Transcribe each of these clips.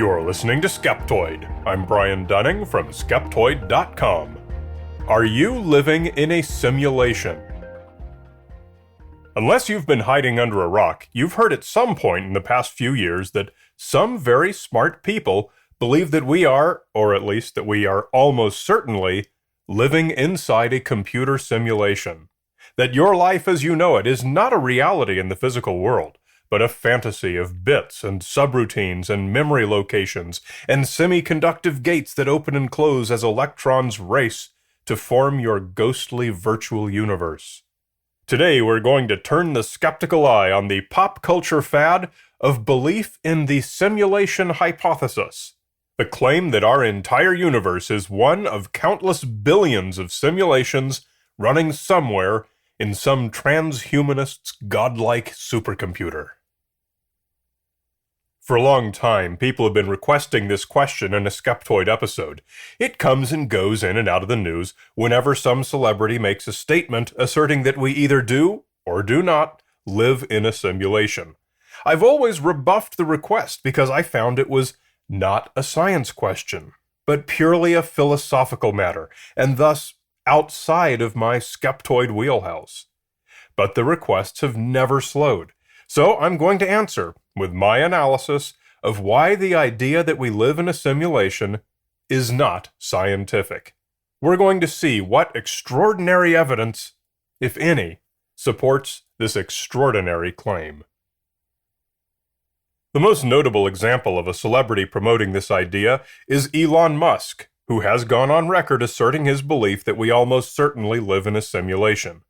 You're listening to Skeptoid. I'm Brian Dunning from Skeptoid.com. Are you living in a simulation? Unless you've been hiding under a rock, you've heard at some point in the past few years that some very smart people believe that we are, or at least that we are almost certainly, living inside a computer simulation. That your life as you know it is not a reality in the physical world, but a fantasy of bits and subroutines and memory locations and semiconductive gates that open and close as electrons race to form your ghostly virtual universe. Today we're going to turn the skeptical eye on the pop culture fad of belief in the simulation hypothesis, the claim that our entire universe is one of countless billions of simulations running somewhere in some transhumanist's godlike supercomputer. For a long time, people have been requesting this question in a Skeptoid episode. It comes and goes in and out of the news whenever some celebrity makes a statement asserting that we either do, or do not, live in a simulation. I've always rebuffed the request because I found it was not a science question, but purely a philosophical matter, and thus outside of my Skeptoid wheelhouse. But the requests have never slowed. So I'm going to answer with my analysis of why the idea that we live in a simulation is not scientific. We're going to see what extraordinary evidence, if any, supports this extraordinary claim. The most notable example of a celebrity promoting this idea is Elon Musk, who has gone on record asserting his belief that we almost certainly live in a simulation.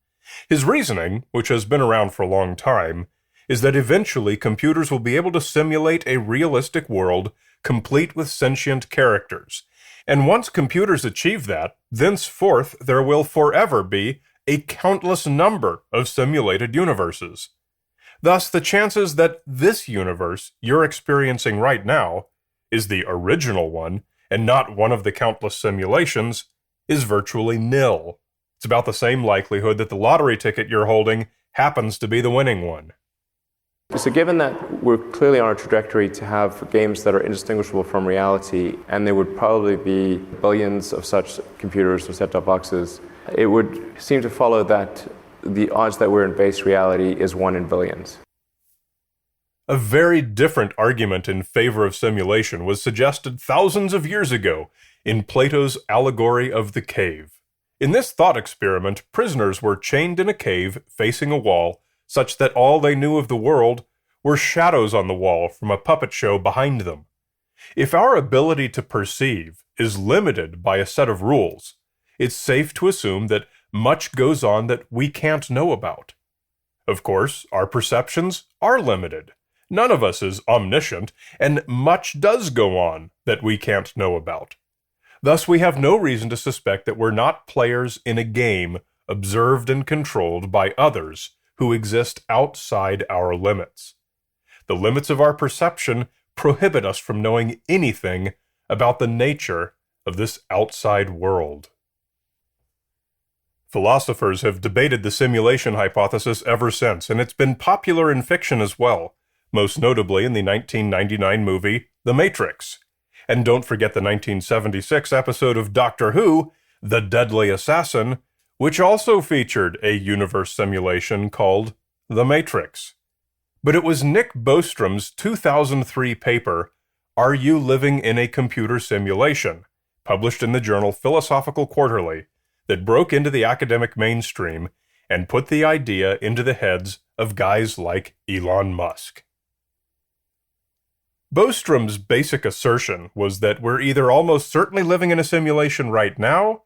His reasoning, which has been around for a long time, is that eventually computers will be able to simulate a realistic world complete with sentient characters. And once computers achieve that, thenceforth there will forever be a countless number of simulated universes. Thus, the chances that this universe you're experiencing right now is the original one and not one of the countless simulations is virtually nil. It's about the same likelihood that the lottery ticket you're holding happens to be the winning one. So given that we're clearly on a trajectory to have games that are indistinguishable from reality, and there would probably be billions of such computers or set-top boxes, it would seem to follow that the odds that we're in base reality is 1 in billions. A very different argument in favor of simulation was suggested thousands of years ago in Plato's allegory of the cave. In this thought experiment, prisoners were chained in a cave facing a wall such that all they knew of the world were shadows on the wall from a puppet show behind them. If our ability to perceive is limited by a set of rules, it's safe to assume that much goes on that we can't know about. Of course, our perceptions are limited. None of us is omniscient, and much does go on that we can't know about. Thus, we have no reason to suspect that we're not players in a game observed and controlled by others who exist outside our limits. The limits of our perception prohibit us from knowing anything about the nature of this outside world. Philosophers have debated the simulation hypothesis ever since, and it's been popular in fiction as well, most notably in the 1999 movie The Matrix. And don't forget the 1976 episode of Doctor Who, The Deadly Assassin, which also featured a universe simulation called The Matrix. But it was Nick Bostrom's 2003 paper, Are You Living in a Computer Simulation?, published in the journal Philosophical Quarterly, that broke into the academic mainstream and put the idea into the heads of guys like Elon Musk. Bostrom's basic assertion was that we're either almost certainly living in a simulation right now,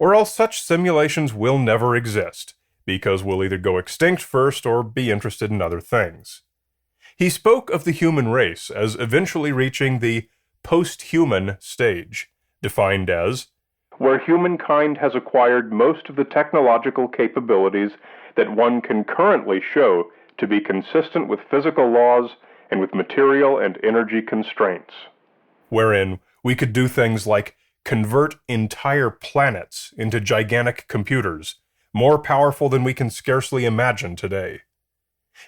or else such simulations will never exist, because we'll either go extinct first or be interested in other things. He spoke of the human race as eventually reaching the post-human stage, defined as where humankind has acquired most of the technological capabilities that one can currently show to be consistent with physical laws and with material and energy constraints. Wherein we could do things like convert entire planets into gigantic computers, more powerful than we can scarcely imagine today.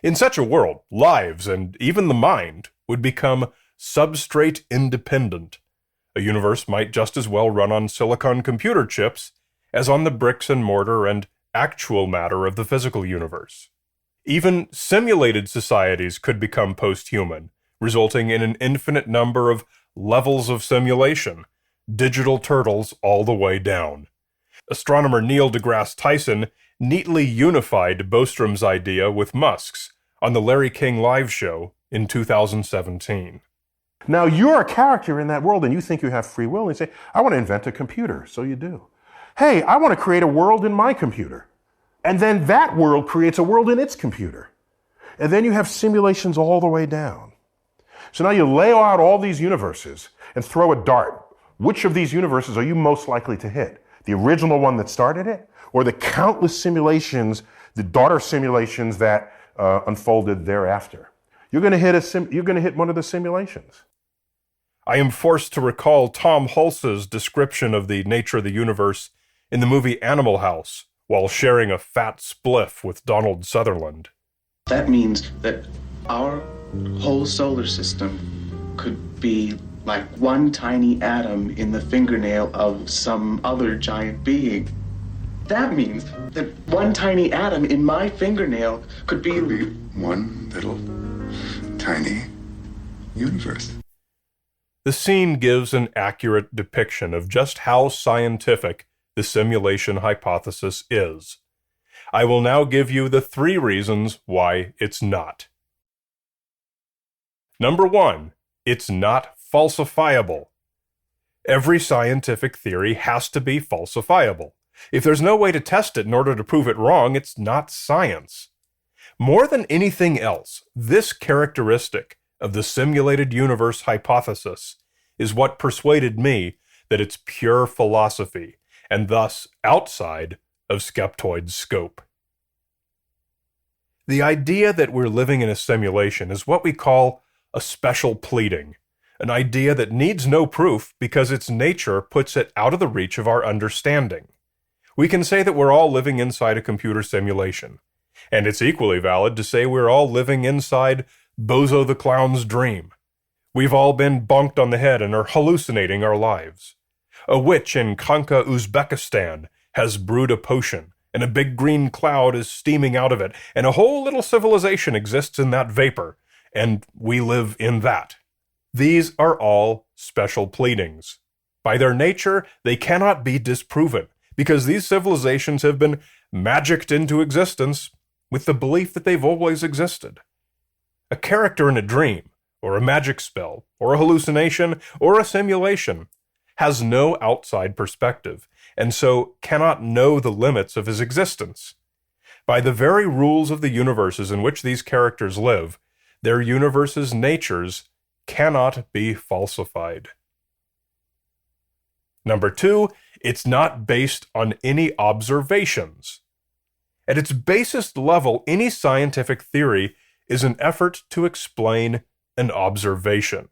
In such a world, lives and even the mind would become substrate independent. A universe might just as well run on silicon computer chips as on the bricks and mortar and actual matter of the physical universe. Even simulated societies could become post-human, resulting in an infinite number of levels of simulation, digital turtles all the way down. Astronomer Neil deGrasse Tyson neatly unified Bostrom's idea with Musk's on the Larry King Live show in 2017. Now, you're a character in that world and you think you have free will, and you say, I want to invent a computer. So you do. Hey, I want to create a world in my computer. And then that world creates a world in its computer. And then you have simulations all the way down. So now you lay out all these universes and throw a dart. Which of these universes are you most likely to hit? The original one that started it? Or the countless simulations, the daughter simulations that unfolded thereafter? You're going to hit one of the simulations. I am forced to recall Tom Hulse's description of the nature of the universe in the movie Animal House while sharing a fat spliff with Donald Sutherland. That means that our whole solar system could be like one tiny atom in the fingernail of some other giant being. That means that one tiny atom in my fingernail could be one little tiny universe. The scene gives an accurate depiction of just how scientific the simulation hypothesis is. I will now give you the 3 reasons why it's not. Number 1, it's not falsifiable. Every scientific theory has to be falsifiable. If there's no way to test it in order to prove it wrong, it's not science. More than anything else, this characteristic of the simulated universe hypothesis is what persuaded me that it's pure philosophy, and thus outside of Skeptoid's scope. The idea that we're living in a simulation is what we call a special pleading, an idea that needs no proof because its nature puts it out of the reach of our understanding. We can say that we're all living inside a computer simulation, and it's equally valid to say we're all living inside Bozo the Clown's dream. We've all been bonked on the head and are hallucinating our lives. A witch in Kanka, Uzbekistan has brewed a potion, and a big green cloud is steaming out of it, and a whole little civilization exists in that vapor, and we live in that. These are all special pleadings. By their nature, they cannot be disproven, because these civilizations have been magicked into existence with the belief that they've always existed. A character in a dream, or a magic spell, or a hallucination, or a simulation has no outside perspective, and so cannot know the limits of his existence. By the very rules of the universes in which these characters live, their universe's natures cannot be falsified. Number 2, it's not based on any observations. At its basest level, any scientific theory is an effort to explain an observation,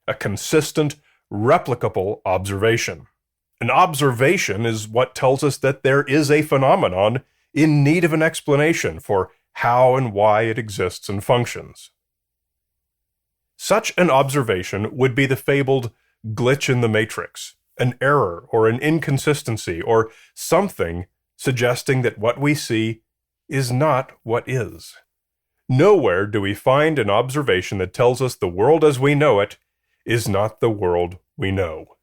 a consistent, replicable observation. An observation is what tells us that there is a phenomenon in need of an explanation for how and why it exists and functions. Such an observation would be the fabled glitch in the matrix, an error or an inconsistency or something suggesting that what we see is not what is. Nowhere do we find an observation that tells us the world as we know it is not the world we know.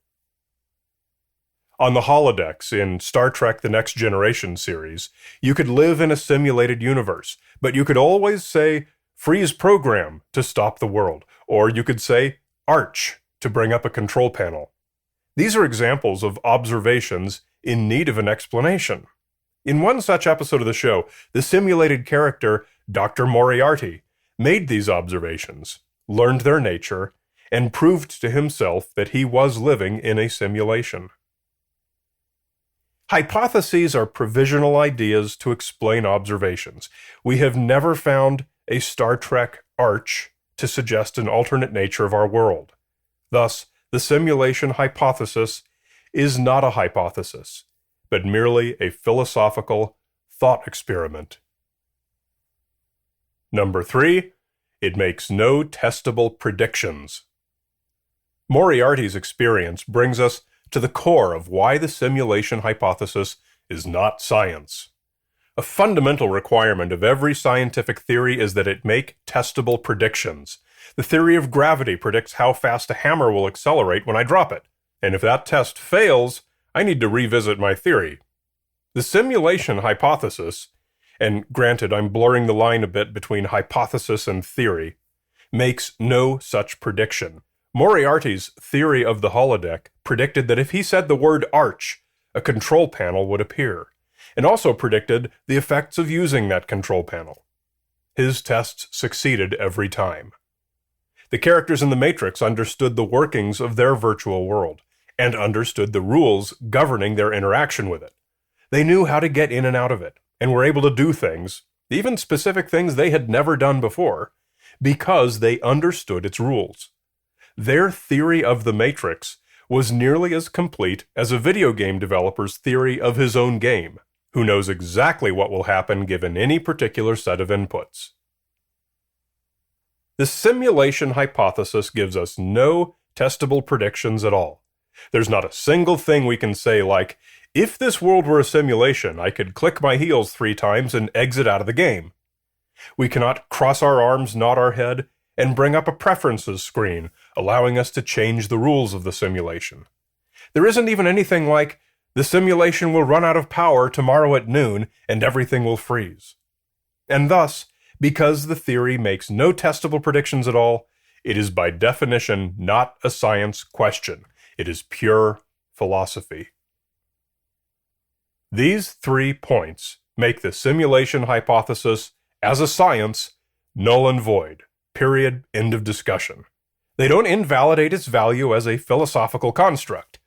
On the holodecks in Star Trek The Next Generation series, you could live in a simulated universe, but you could always say, freeze program to stop the world, or you could say, arch to bring up a control panel. These are examples of observations in need of an explanation. In one such episode of the show, the simulated character, Dr. Moriarty, made these observations, learned their nature, and proved to himself that he was living in a simulation. Hypotheses are provisional ideas to explain observations. We have never found a Star Trek arch to suggest an alternate nature of our world. Thus, the simulation hypothesis is not a hypothesis, but merely a philosophical thought experiment. Number 3, it makes no testable predictions. Moriarty's experience brings us to the core of why the simulation hypothesis is not science. A fundamental requirement of every scientific theory is that it make testable predictions. The theory of gravity predicts how fast a hammer will accelerate when I drop it. And if that test fails, I need to revisit my theory. The simulation hypothesis, and granted I'm blurring the line a bit between hypothesis and theory, makes no such prediction. Moriarty's theory of the holodeck predicted that if he said the word arch, a control panel would appear, and also predicted the effects of using that control panel. His tests succeeded every time. The characters in the Matrix understood the workings of their virtual world, and understood the rules governing their interaction with it. They knew how to get in and out of it, and were able to do things, even specific things they had never done before, because they understood its rules. Their theory of the Matrix was nearly as complete as a video game developer's theory of his own game, who knows exactly what will happen given any particular set of inputs. The simulation hypothesis gives us no testable predictions at all. There's not a single thing we can say like, if this world were a simulation, I could click my heels 3 times and exit out of the game. We cannot cross our arms, nod our head, and bring up a preferences screen, allowing us to change the rules of the simulation. There isn't even anything like, the simulation will run out of power tomorrow at noon and everything will freeze. And thus, because the theory makes no testable predictions at all, it is by definition not a science question. It is pure philosophy. These 3 points make the simulation hypothesis, as a science, null and void. Period. End of discussion. They don't invalidate its value as a philosophical construct,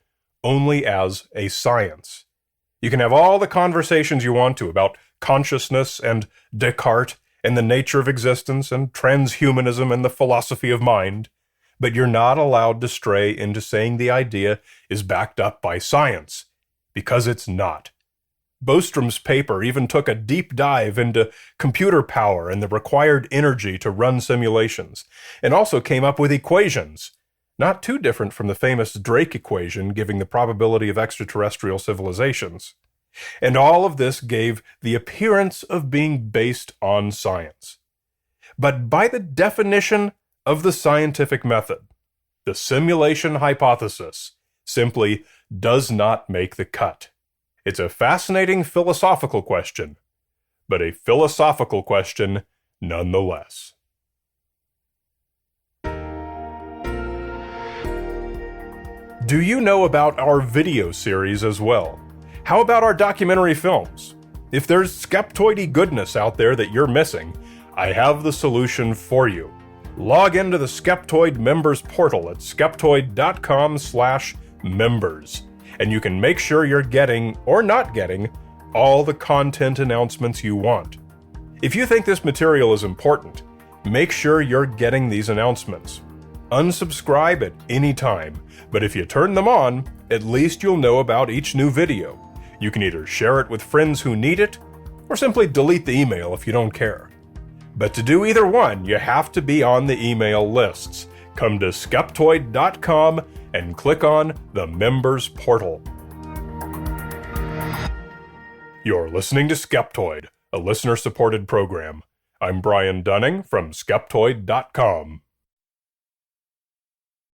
only as a science. You can have all the conversations you want to about consciousness and Descartes and the nature of existence and transhumanism and the philosophy of mind, but you're not allowed to stray into saying the idea is backed up by science, because it's not. Bostrom's paper even took a deep dive into computer power and the required energy to run simulations, and also came up with equations, not too different from the famous Drake equation giving the probability of extraterrestrial civilizations. And all of this gave the appearance of being based on science. But by the definition of the scientific method, the simulation hypothesis simply does not make the cut. It's a fascinating philosophical question, but a philosophical question nonetheless. Do you know about our video series as well? How about our documentary films? If there's Skeptoid-y goodness out there that you're missing, I have the solution for you. Log into the Skeptoid members portal at skeptoid.com/members. And you can make sure you're getting, or not getting, all the content announcements you want. If you think this material is important, make sure you're getting these announcements. Unsubscribe at any time, but if you turn them on, at least you'll know about each new video. You can either share it with friends who need it, or simply delete the email if you don't care. But to do either one, you have to be on the email lists. Come to Skeptoid.com and click on the Members Portal. You're listening to Skeptoid, a listener-supported program. I'm Brian Dunning from Skeptoid.com.